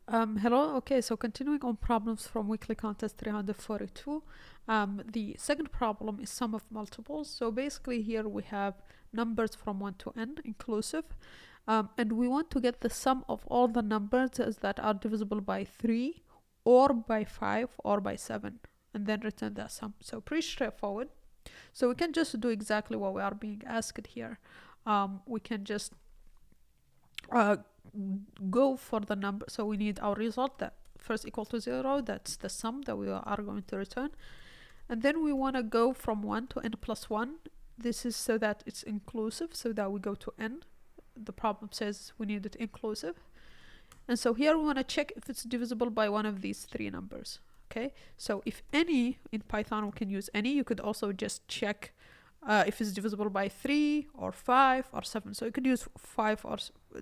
Hello. Okay, so continuing on problems from weekly contest 342. The second problem is sum of multiples. So basically here we have numbers from 1 to n inclusive. And we want to get the sum of all the numbers that are divisible by 3 or by 5 or by 7 and then return that sum. So pretty straightforward. So we can just do exactly what we are being asked here. We can just go for the number. So we need our result that first equal to 0. That's the sum that we are going to return. And then we want to go from 1 to n plus 1. This is so that it's inclusive, so that we go to n. The problem says we need it inclusive. And so here we want to check if it's divisible by one of these three numbers. Okay, so if any, in Python we can use any. You could also just check if it's divisible by 3 or 5 or 7. So you could use 5 or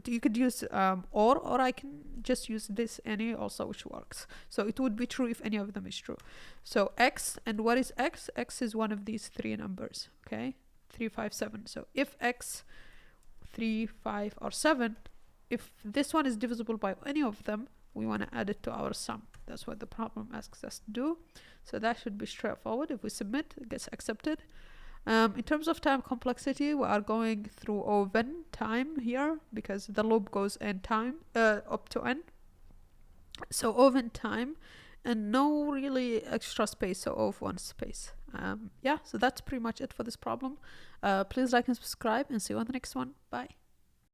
you could use or I can just use this any also, which works. So it would be true if any of them is true. So x, and what is x? X is one of these three numbers. Okay, 3, 5, 7. So if x 3, 5 or 7, if this one is divisible by any of them, we want to add it to our sum. That's what the problem asks us to do. So that should be straightforward. If we submit, it gets accepted. In terms of time complexity, we are going through O(n) time here because the loop goes n time up to n. So O(n) time and no really extra space, so O(1) space. Yeah, so that's pretty much it for this problem. Please like and subscribe and see you on the next one. Bye.